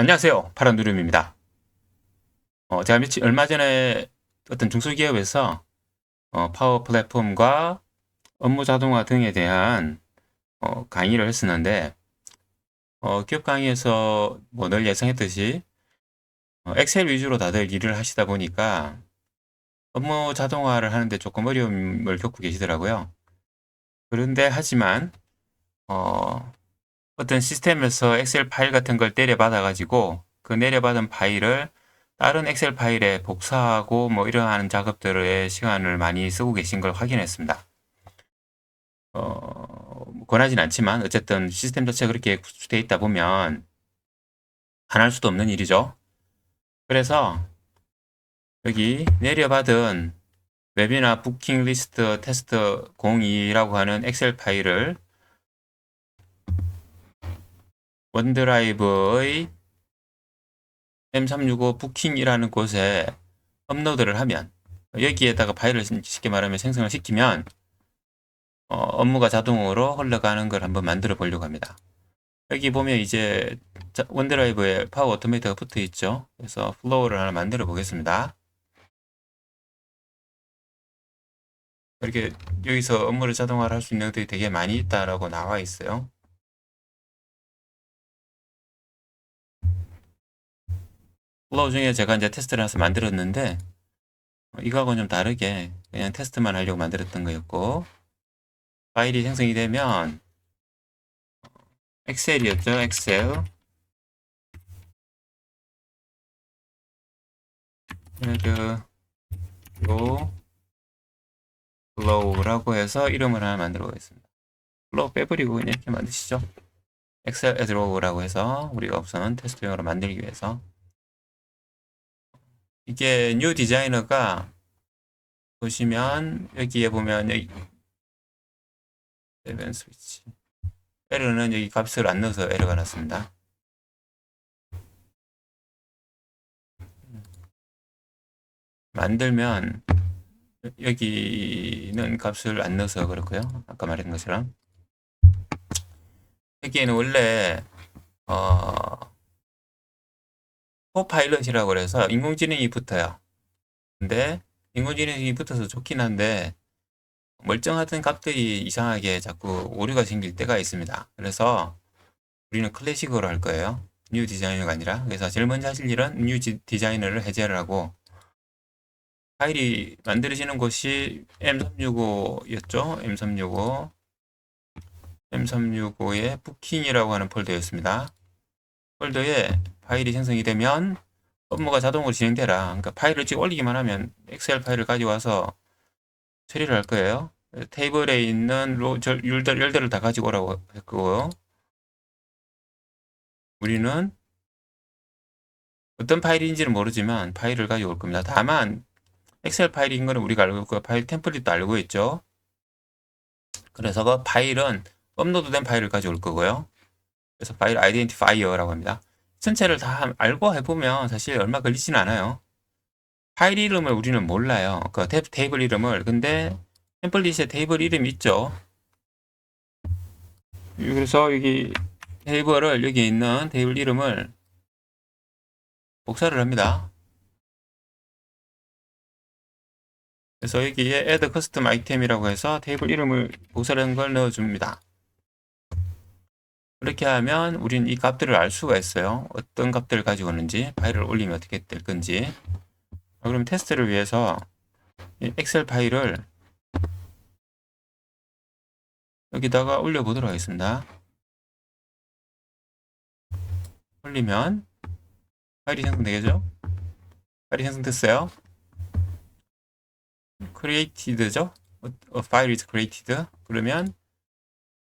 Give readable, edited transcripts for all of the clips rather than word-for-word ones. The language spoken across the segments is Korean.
안녕하세요. 파란누름입니다. 제가 얼마 전에 어떤 중소기업에서 파워 플랫폼과 업무 자동화 등에 대한 강의를 했었는데, 기업 강의에서 뭐 늘 예상했듯이 엑셀 위주로 다들 일을 하시다 보니까 업무 자동화를 하는데 조금 어려움을 겪고 계시더라고요. 그런데 하지만 어, 어떤 시스템에서 엑셀 파일 같은 걸 내려받아가지고 그 내려받은 파일을 다른 엑셀 파일에 복사하고 뭐 이러한 작업들에 시간을 많이 쓰고 계신 걸 확인했습니다. 권하진 않지만 어쨌든 시스템 자체가 그렇게 구축되어 있다 보면 안 할 수도 없는 일이죠. 그래서 여기 내려받은 웹이나 부킹 리스트 테스트 02라고 하는 엑셀 파일을 원드라이브의 M365 부킹이라는 곳에 업로드를 하면 여기에다가 파일을 쉽게 말하면 생성을 시키면 업무가 자동으로 흘러가는 걸 한번 만들어 보려고 합니다. 여기 보면 이제 원드라이브에 파워 오토메이터가 붙어 있죠. 그래서 플로우를 하나 만들어 보겠습니다. 이렇게 여기서 업무를 자동화를 할 수 있는 것들이 되게 많이 있다라고 나와 있어요. 플로우 중에 제가 이제 테스트를 해서 만들었는데 이거하고는 좀 다르게 그냥 테스트만 하려고 만들었던 거였고, 파일이 생성이 되면 엑셀이었죠. 엑셀 헤드 로 플로우라고 해서 이름을 하나 만들어 보겠습니다. 플로우 빼버리고 그냥 이렇게 만드시죠. 엑셀 에드로우라고 해서 우리가 우선 테스트용으로 만들기 위해서, 이게 뉴 디자이너가 보시면 여기에 보면 여기 세븐 스위치 에러는 여기 값을 안 넣어서 에러가 났습니다. 만들면 여기는 값을 안 넣어서 그렇고요. 아까 말했던 것처럼 여기에는 원래 코파일럿이라고 해서 인공지능이 붙어요. 근데 인공지능이 붙어서 좋긴 한데 멀쩡하던 값들이 이상하게 자꾸 오류가 생길 때가 있습니다. 그래서 우리는 클래식으로 할 거예요. 뉴 디자이너가 아니라. 그래서 제일 먼저 하실 일은 뉴 디자이너를 해제를 하고, 파일이 만들어지는 곳이 M365였죠. M365의 부킹이라고 하는 폴더였습니다. 폴더에 파일이 생성이 되면 업무가 자동으로 진행되라. 그러니까 파일을 찍어 올리기만 하면 엑셀 파일을 가져와서 처리를 할 거예요. 테이블에 있는 열들을 다 가지고 오라고 했고요. 우리는 어떤 파일인지는 모르지만 파일을 가지고 올 겁니다. 다만 엑셀 파일인 거는 우리가 알고 있고 파일 템플릿도 알고 있죠. 그래서 그 파일은 업로드된 파일을 가지고 올 거고요. 그래서 파일 아이덴티파이어라고 합니다. 전체를 다 알고 해보면 사실 얼마 걸리지는 않아요. 파일 이름을 우리는 몰라요. 그 테이블 이름을. 근데 템플릿에 테이블 이름이 있죠. 그래서 여기 테이블을, 여기 있는 테이블 이름을 복사를 합니다. 그래서 여기에 add custom item이라고 해서 테이블 이름을 복사한 걸 넣어줍니다. 그렇게 하면 우린 이 값들을 알 수가 있어요. 어떤 값들을 가지고 오는지, 파일을 올리면 어떻게 될 건지. 그럼 테스트를 위해서 이 엑셀 파일을 여기다가 올려보도록 하겠습니다. 올리면 파일이 생성되겠죠? 파일이 생성됐어요. created죠? A file is created. 그러면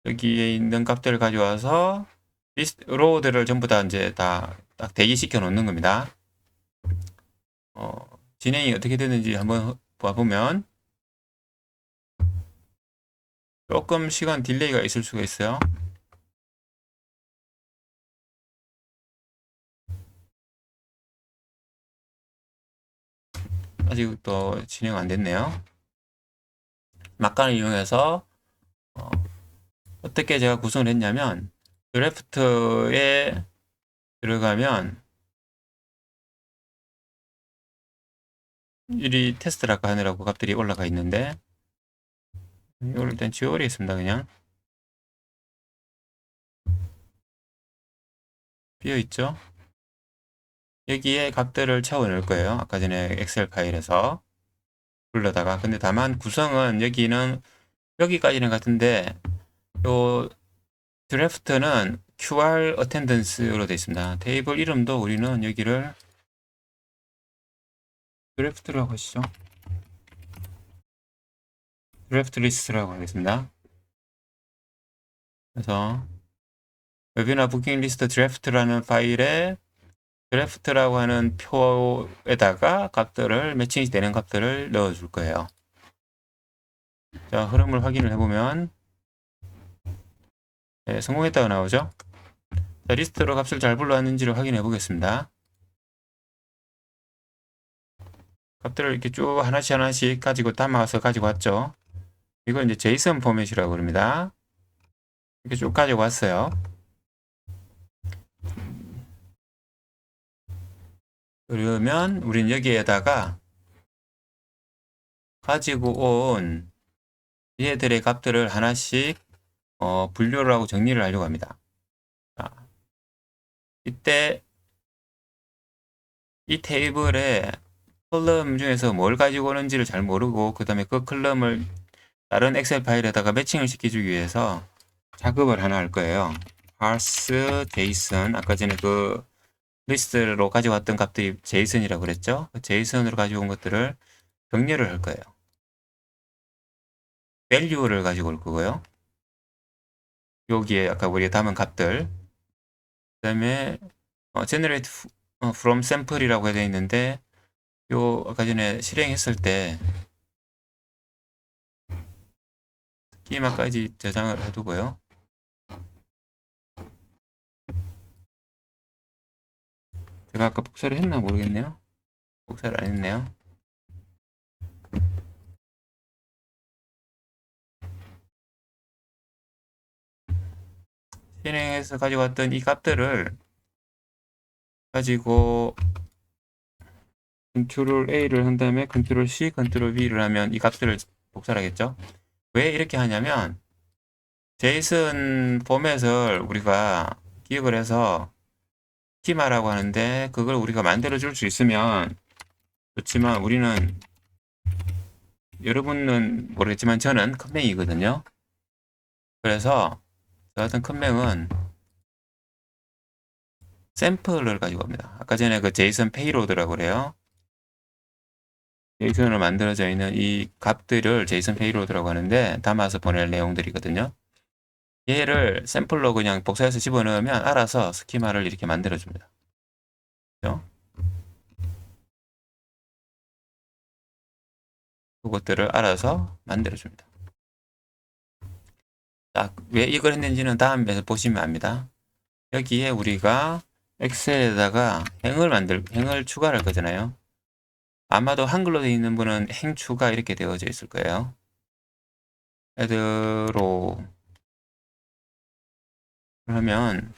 여기에 있는 값들을 가져와서 리스트 로우들을 전부 다 이제 다 딱 대기시켜 놓는 겁니다. 진행이 어떻게 되는지 한번 봐보면 조금 시간 딜레이가 있을 수가 있어요. 아직도 진행 안 됐네요. 막간을 이용해서 어, 어떻게 제가 구성을 했냐면 드래프트에 들어가면 이 테스트를 아까 하느라고 값들이 올라가 있는데 이걸 일단 지워버리겠습니다. 그냥 비어있죠. 여기에 값들을 채워 넣을 거예요. 아까 전에 엑셀 파일에서 불러다가. 근데 다만 구성은 여기까지는 같은데 요 드래프트는 QR attendance로 되어 있습니다. 테이블 이름도 우리는 여기를 드래프트라고 하시죠. 드래프트 리스트라고 하겠습니다. 그래서 웨비나 부킹 리스트 드래프트라는 파일에 드래프트라고 하는 표에다가 값들을 매칭이 되는 값들을 넣어줄 거예요. 자, 흐름을 확인을 해보면 네, 성공했다고 나오죠. 자, 리스트로 값을 잘 불러왔는지를 확인해 보겠습니다. 값들을 이렇게 쭉 하나씩 가지고 담아서 가지고 왔죠. 이걸 이제 JSON 포맷이라고 그럽니다. 이렇게 쭉 가지고 왔어요. 그러면 우린 여기에다가 가지고 온 얘들의 값들을 하나씩 분류를 하고 정리를 하려고 합니다. 자, 이때 이 테이블에 컬럼 중에서 뭘 가지고 오는지를 잘 모르고 그 다음에 그 컬럼을 다른 엑셀 파일에다가 매칭을 시켜주기 위해서 작업을 하나 할 거예요. parse json, 아까 전에 그 리스트로 가져왔던 값들이 JSON이라고 그랬죠. 그 JSON으로 가지고 온 것들을 병렬을 할 거예요. value를 가지고 올 거고요. 여기에 아까 우리가 담은 값들, 그 다음에 generate from sample이라고 되어 있는데 요 아까 전에 실행했을 때 스키마까지 저장을 해두고요. 제가 아까 복사를 했나 모르겠네요. 복사를 안 했네요. 실행해서 가지고 왔던 이 값들을 가지고 Ctrl A를 한 다음에 Ctrl C, Ctrl V를 하면 이 값들을 복사를 하겠죠. 왜 이렇게 하냐면 JSON 포맷을 우리가 기억을 해서 스키마라고 하는데 그걸 우리가 만들어 줄 수 있으면 좋지만 우리는 여러분은 모르겠지만 저는 컴맹이거든요. 그래서 저 같은 컴맹은 샘플을 가지고 옵니다. 아까 전에 그 JSON 페이로드라고 그래요. JSON으로 만들어져 있는 이 값들을 JSON 페이로드라고 하는데 담아서 보낼 내용들이거든요. 얘를 샘플로 그냥 복사해서 집어넣으면 알아서 스키마를 이렇게 만들어줍니다. 그렇죠? 그것들을 알아서 만들어줍니다. 자, 왜 이걸 했는지는 다음에서 보시면 압니다. 여기에 우리가 엑셀에다가 행을 추가를 할 거잖아요. 아마도 한글로 되어 있는 분은 행 추가 이렇게 되어져 있을 거예요. add로 그러면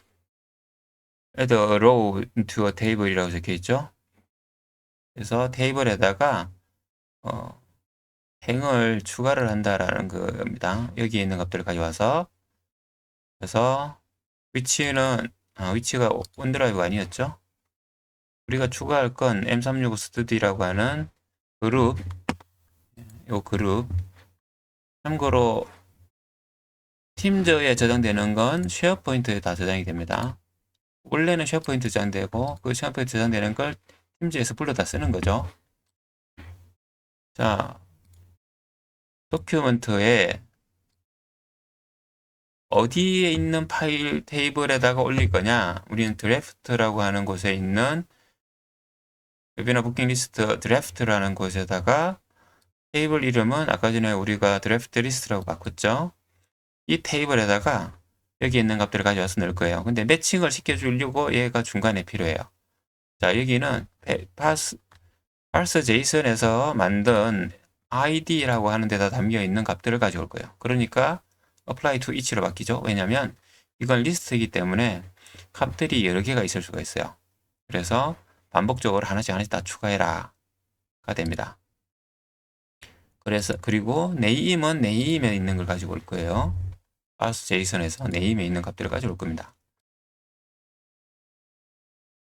add a row to a table이라고 적혀 있죠. 그래서 테이블에다가 행을 추가를 한다라는 겁니다. 여기에 있는 값들을 가져와서 그래서 위치가 온드라이브가 아니었죠. 우리가 추가할 건 M365 스튜디오라고 하는 그룹, 요 그룹. 참고로 팀즈에 저장되는 건 쉐어포인트에 다 저장이 됩니다. 원래는 쉐어포인트 저장되고 그 쉐어포인트 저장되는 걸 팀즈에서 불러다 쓰는 거죠. 자, 도큐먼트에 어디에 있는 파일 테이블에다가 올릴 거냐? 우리는 드래프트라고 하는 곳에 있는 웨비나 부킹 리스트 드래프트라는 곳에다가 테이블 이름은 아까 전에 우리가 드래프트 리스트라고 바꿨죠. 이 테이블에다가 여기 있는 값들을 가져와서 넣을 거예요. 근데 매칭을 시켜주려고 얘가 중간에 필요해요. 자, 여기는 parse JSON에서 만든 id라고 하는 데다 담겨 있는 값들을 가져올 거예요. 그러니까 apply to each로 바뀌죠. 왜냐면 이건 리스트이기 때문에 값들이 여러 개가 있을 수가 있어요. 그래서 반복적으로 하나씩 하나씩 다 추가해라 가 됩니다. 그래서 그리고 네임은 네임에 있는 걸 가지고 올 거예요. 파스 제이슨에서 네임에 있는 값들을 가지고 올 겁니다.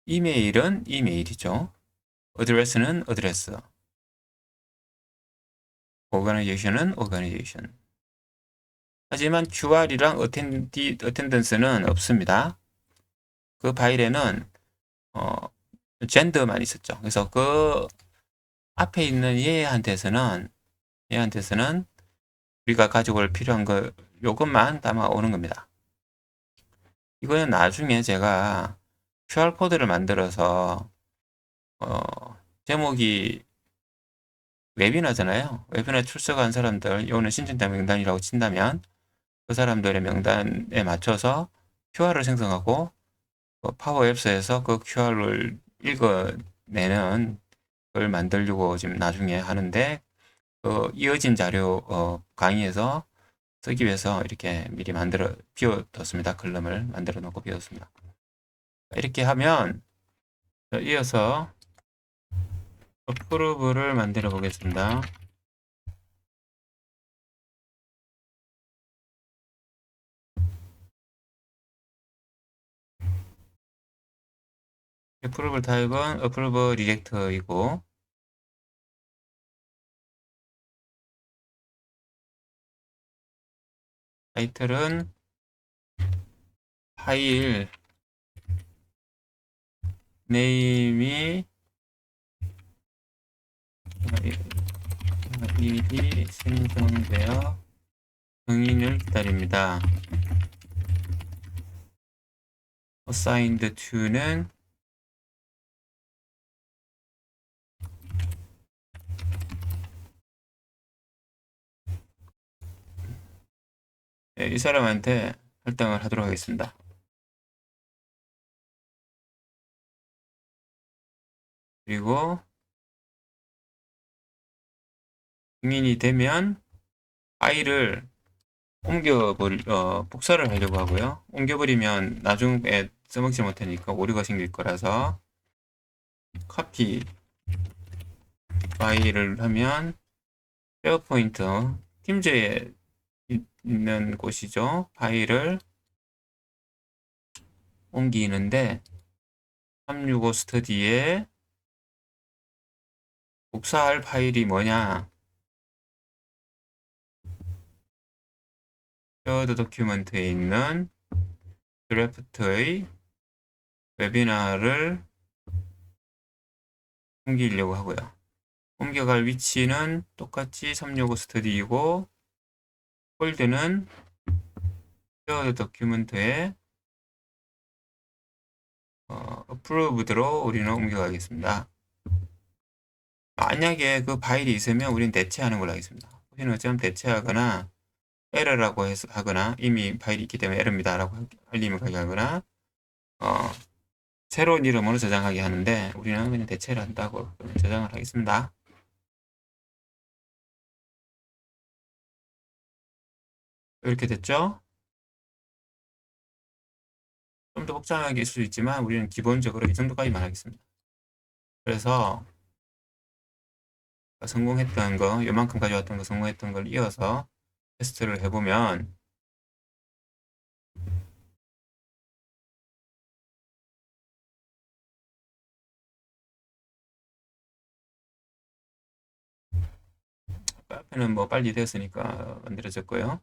이메일은 이메일이죠. 어드레스는 어드레스. 오가나이제이션은 오가나이제이션. 하지만 QR이랑 어텐던스는 없습니다. 그 파일에는 젠더만 있었죠. 그래서 그 앞에 있는 얘한테서는 우리가 가지고 올 필요한 거 요것만 담아오는 겁니다. 이거는 나중에 제가 QR코드를 만들어서 제목이 웨비나잖아요. 웨비나 출석한 사람들, 요거는 신청자 명단이라고 친다면 그 사람들의 명단에 맞춰서 QR을 생성하고 파워 앱스에서 그 QR을 읽어내는 걸 만들려고 지금 나중에 하는데 이어진 자료 강의에서 쓰기 위해서 이렇게 미리 비워뒀습니다. column을 만들어 놓고 비웠습니다. 이렇게 하면 이어서 approve를 만들어 보겠습니다. approval 타입은 approve reject이고 타이틀은 파일 네임이 일이 생성되어 승인을 기다립니다. assigned to는 이 사람한테 할당을 하도록 하겠습니다. 그리고 승인이 되면 파일을 복사를 하려고 하고요. 옮겨버리면 나중에 써먹지 못하니까 오류가 생길 거라서 카피 파일을 하면 페어포인트 팀즈에 있는 곳이죠. 파일을 옮기는데 365 스터디에 복사할 파일이 뭐냐? 쉐어드 도큐먼트에 있는 드래프트의 웨비나를 옮기려고 하고요. 옮겨갈 위치는 똑같이 365 스터디이고 폴드는 쉐어드 도큐먼트에 approved로 우리는 옮겨가겠습니다. 만약에 그 파일이 있으면 우리는 대체하는 걸로 하겠습니다. 우리는 어쩌면 대체하거나 에러라고 하거나 이미 파일이 있기 때문에 에러입니다 라고 알림을 가게 하거나 새로운 이름으로 저장하게 하는데 우리는 그냥 대체를 한다고 저장을 하겠습니다. 이렇게 됐죠? 좀 더 복잡하게 있을 수 있지만 우리는 기본적으로 이 정도까지만 하겠습니다. 그래서 성공했던 거, 요만큼 가져왔던 거 성공했던 걸 이어서 테스트를 해보면 앞에는 뭐 빨리 됐으니까 만들어졌고요.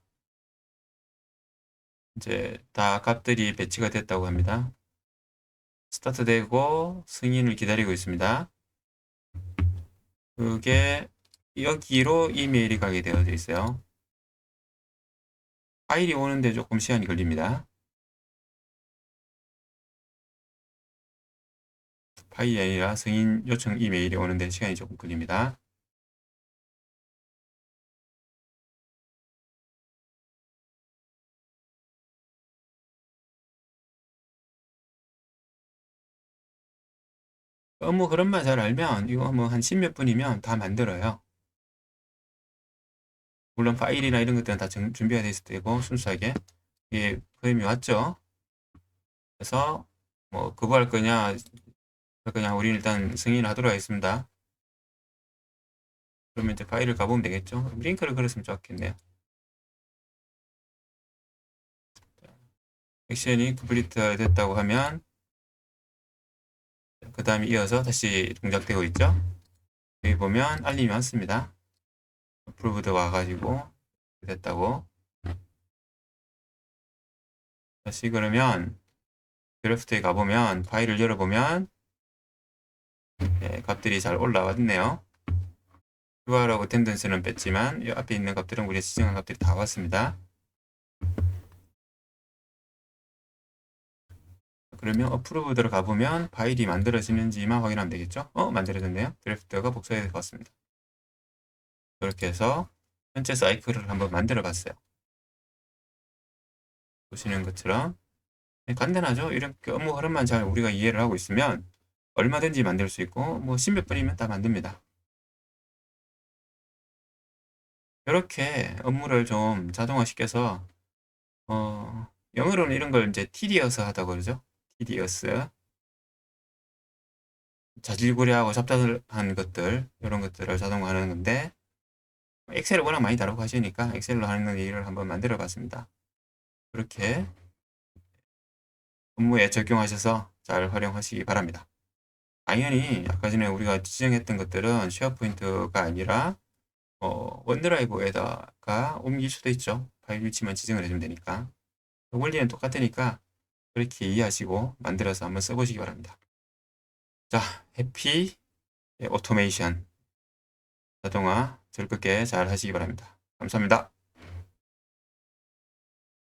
이제 다 값들이 배치가 됐다고 합니다. 스타트 되고 승인을 기다리고 있습니다. 그게 여기로 이메일이 가게 되어져 있어요. 파일이 오는데 조금 시간이 걸립니다. 파일이 아니라 승인 요청 이메일이 오는데 시간이 조금 걸립니다. 업무 그런만 잘 알면 이거 뭐 한 10몇 분이면 다 만들어요. 물론 파일이나 이런 것들은 다 준비가 되어 있을 테고 순수하게 이게 그림이 왔죠. 그래서 뭐 거부할 거냐 그냥 우리는 일단 승인을 하도록 하겠습니다. 그러면 이제 파일을 가보면 되겠죠. 링크를 걸었으면 좋겠네요. 액션이 컴플리트 됐다고 하면 그 다음에 이어서 다시 동작되고 있죠. 여기 보면 알림이 왔습니다. approved 와가지고 됐다고. 다시 그러면 드래프트에 가보면 파일을 열어보면 네, 값들이 잘 올라왔네요. QR하고 텐던스는 뺐지만 이 앞에 있는 값들은 우리가 지정한 값들이 다 왔습니다. 그러면 어프로브드로 가보면 파일이 만들어지는지만 확인하면 되겠죠. 만들어졌네요. 드래프트가 복사해서 왔습니다. 이렇게 해서 현재 사이클을 한번 만들어 봤어요. 보시는 것처럼 간단하죠. 이렇게 업무 흐름만 잘 우리가 이해를 하고 있으면 얼마든지 만들 수 있고 뭐 10몇 분이면 다 만듭니다. 이렇게 업무를 좀 자동화시켜서 영어로는 이런 걸 이제 tedious 하다고 그러죠. tedious. 자질구레하고 잡다한 것들, 이런 것들을 자동화하는 건데, 엑셀을 워낙 많이 다루고 하시니까 엑셀로 하는 일을 한번 만들어 봤습니다. 그렇게 업무에 적용하셔서 잘 활용하시기 바랍니다. 당연히 아까 전에 우리가 지정했던 것들은 쉐어포인트가 아니라 원드라이브에다가 옮길 수도 있죠. 파일 위치만 지정을 해주면 되니까. 원리는 똑같으니까 그렇게 이해하시고 만들어서 한번 써보시기 바랍니다. 자, 해피 오토메이션 자동화 즐겁게 잘 하시기 바랍니다. 감사합니다.